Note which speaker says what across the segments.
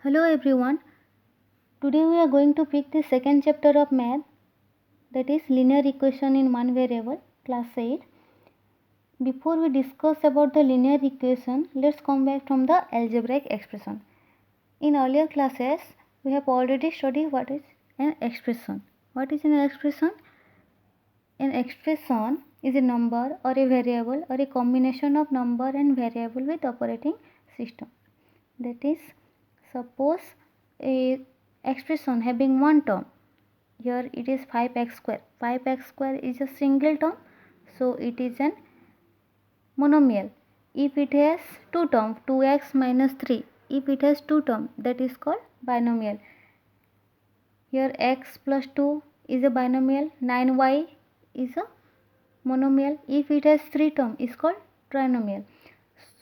Speaker 1: Hello everyone. Today we are going to pick the second chapter of math, that is linear equation in one variable, class 8. Before we discuss about the linear equation, let's come back from the algebraic expression. In earlier classes, we have already studied what is an expression. What is an expression? An expression is a number or a variable or a combination of number and variable with operating system. That is, suppose a expression having one term. Here it is 5x square. 5x square is a single term, so it is an monomial. If it has two terms, 2x minus 3, if it has two terms, that is called binomial. Here x plus 2 is a binomial, 9y is a monomial. If it has three terms, is called trinomial.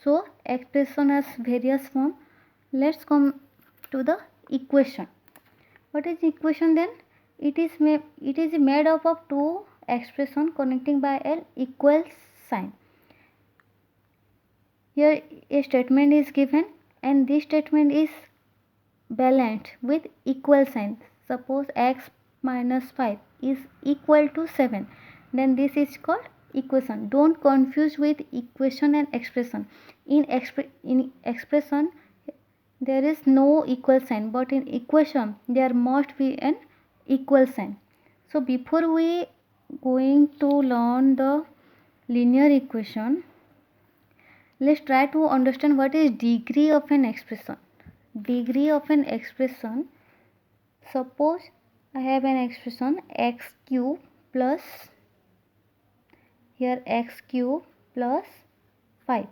Speaker 1: So expression has various form. Let's come to the equation. What is equation then? It is made up of two expression connecting by an equal sign. Here a statement is given and this statement is balanced with equal sign. Suppose x minus 5 is equal to 7. Then this is called equation. Don't confuse with equation and expression. In expression there is no equal sign, but in equation there must be an equal sign. So before we going to learn the linear equation, let's try to understand what is degree of an expression. Degree of an expression, suppose I have an expression x cube plus, here x cube plus 5.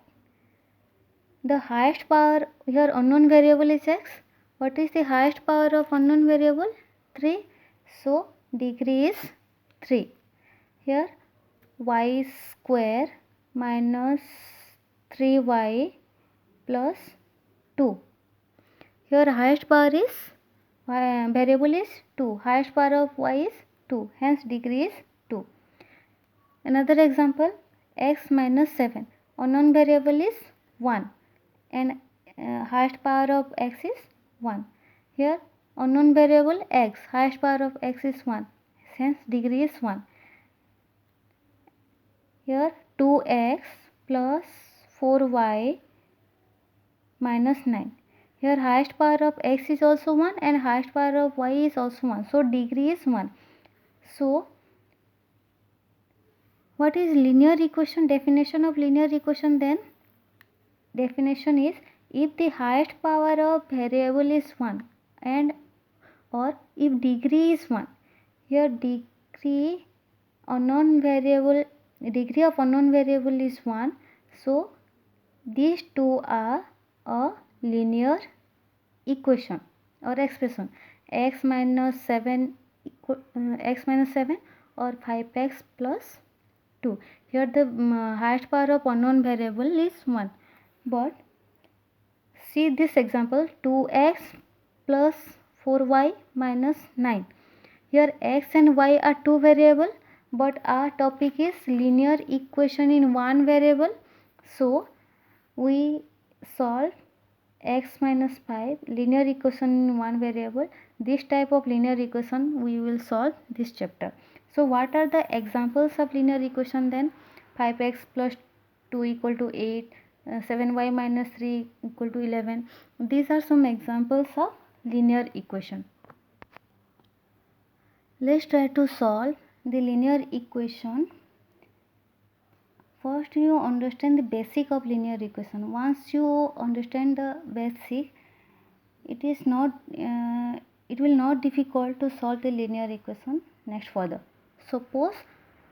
Speaker 1: The highest power, here unknown variable is x. What is the highest power of unknown variable? 3. So degree is 3. Here y square minus 3y plus 2. Here highest power is variable is 2. Highest power of y is 2. Hence degree is 2. Another example, x minus 7. Unknown variable is 1 and highest power of x is 1. Here unknown variable x, highest power of x is 1. Hence degree is 1. Here 2x plus 4y minus 9. Here highest power of x is also 1 and highest power of y is also 1. So degree is 1. So what is linear equation? Definition of linear equation then? Definition is, if the highest power of variable is 1 and or if degree is 1. Here degree of unknown variable is 1. So these two are a linear equation or expression. X minus 7 or 5x plus 2. Here the highest power of unknown variable is 1. But see this example, 2x plus 4y minus 9. Here x and y are two variable, but our topic is linear equation in one variable. So we solve x minus 5 linear equation in one variable. This type of linear equation we will solve this chapter. So what are the examples of linear equation then? 5x plus 2 equal to 8, 7y minus 3 equal to 11. These are some examples of linear equation. Let's try to solve the linear equation. First you understand the basic of linear equation. Once you understand the basic, it will not difficult to solve the linear equation next further. Suppose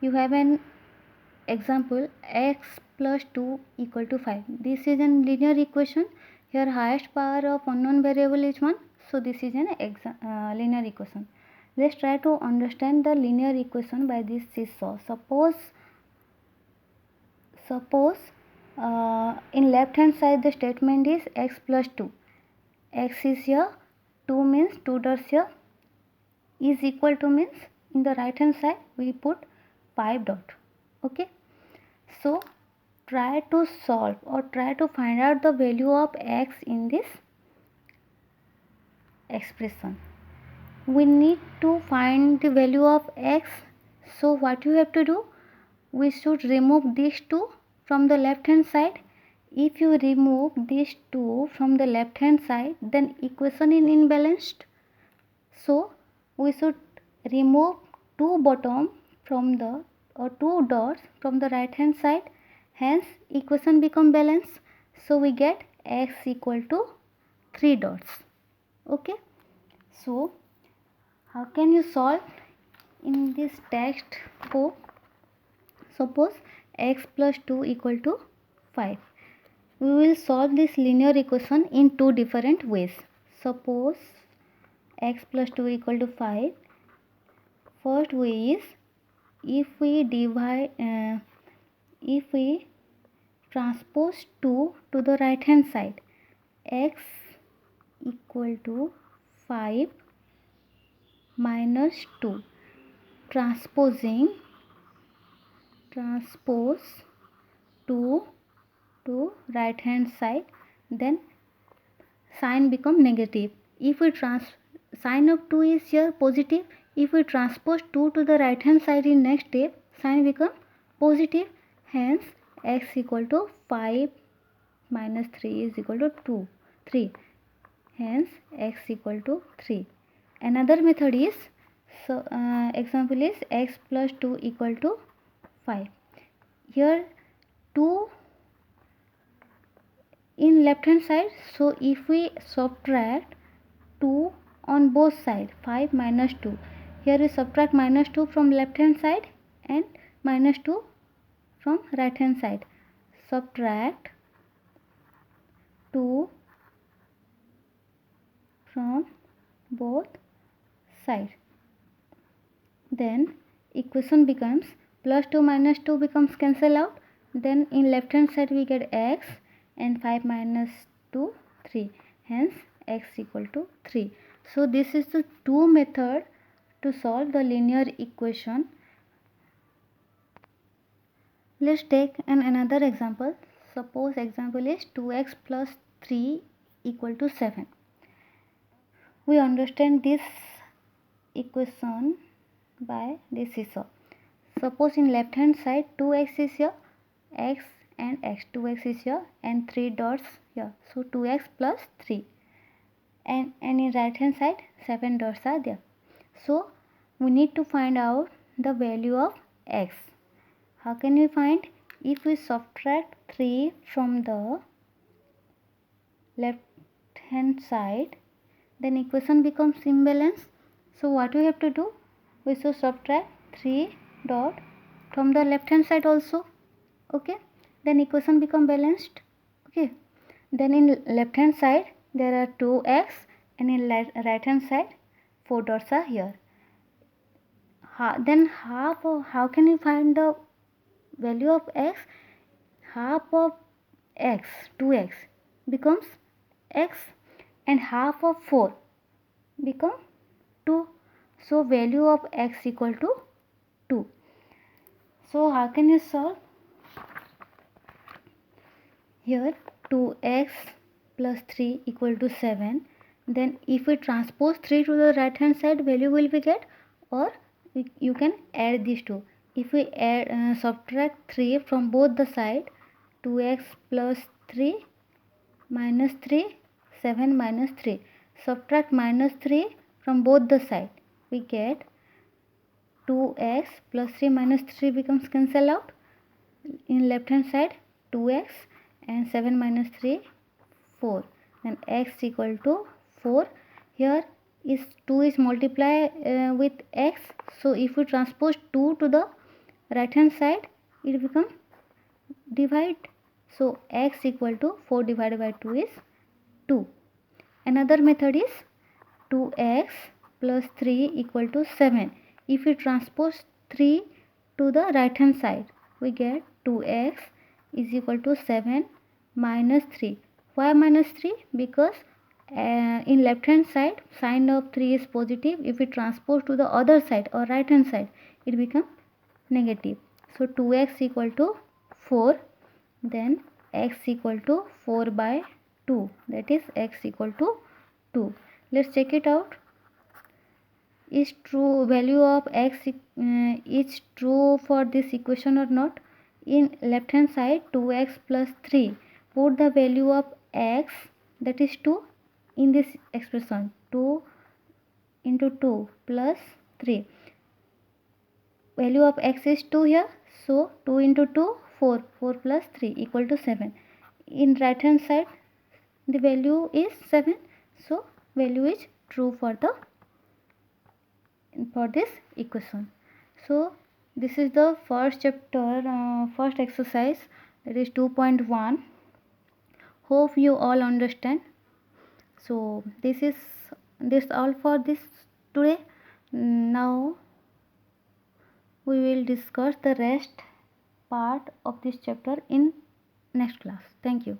Speaker 1: you have an example x plus 2 equal to 5. This is a linear equation. Here highest power of unknown variable is 1. So this is an linear equation. Let's try to understand the linear equation by this seesaw. Suppose in left hand side the statement is x plus 2. X is here, 2 means 2 dots here, is equal to means in the right hand side we put 5 dot. Okay. So try to solve or try to find out the value of x in this expression. We need to find the value of x. So what you have to do? We should remove these two from the left hand side. If you remove these two from the left hand side, then equation is imbalanced. So we should remove two bottom from the or two dots from the right hand side. Hence equation become balanced. So we get x equal to 3 dots. Okay. So how can you solve in this text book? Suppose x plus 2 equal to 5. We will solve this linear equation in two different ways. Suppose x plus 2 equal to 5. First way is if we transpose 2 to the right hand side, x equal to 5 minus 2. Transpose 2 to right hand side, then sign become negative. If we sign of 2 is here positive. If we transpose 2 to the right hand side in next step, sign become positive. Hence x equal to 5 minus 3 is equal to 3. Hence x equal to 3. Another method is, example is x plus 2 equal to 5. Here 2 in left hand side, so if we subtract 2 on both sides, 5 minus 2, here we subtract minus 2 from left hand side and minus 2 from right hand side. Subtract 2 from both sides. Then equation becomes plus 2 minus 2 becomes cancel out. Then in left hand side we get x and 5 minus 2 3. Hence x equal to 3. So this is the two method to solve the linear equation. Let's take another example. Suppose example is 2x plus 3 equal to 7. We understand this equation by this seesaw. Suppose in left hand side 2x is here, x and x, 2x is here and 3 dots here. So 2x plus 3. And in right hand side 7 dots are there. So we need to find out the value of x. How can we find? If we subtract 3 from the left hand side, then equation becomes imbalance. So what we have to do? We should subtract 3 dot from the left hand side also. Okay, then equation become balanced. Okay, then in left hand side there are 2x and in right hand side 4 dots are here. Then how can you find the value of x? Half of x, 2x becomes x and half of 4 become 2. So value of x equal to 2. So how can you solve? Here 2x plus 3 equal to 7. Then if we transpose 3 to the right hand side, value will be get, or you can add these two. If we subtract 3 from both the side, 2x plus 3 minus 3, 7 minus 3. Subtract minus 3 from both the side. We get 2x plus 3 minus 3 becomes cancel out. In left hand side 2x and 7 minus 3 4. Then x equal to 4. Here is 2 is multiply with x. So if we transpose 2 to the right hand side, it becomes divide. So x equal to 4 divided by 2 is 2. Another method is 2x plus 3 equal to 7. If we transpose 3 to the right hand side, we get 2x is equal to 7 minus 3. Why minus 3? Because in left hand side sign of 3 is positive. If we transpose to the other side or right hand side, it becomes negative. So 2x equal to 4. Then x equal to 4 by 2, that is x equal to 2. Let's check it out. Is true value of x is true for this equation or not? In left hand side 2x plus 3, put the value of x, that is 2, in this expression. 2 into 2 plus 3, value of x is 2 here, so 2 into 2 4, 4 plus 3 equal to 7. In right hand side the value is 7, so value is true for this equation. So this is the first chapter, first exercise, that is 2.1. Hope you all understand. So this all for this today. Now we will discuss the rest part of this chapter in next class. Thank you.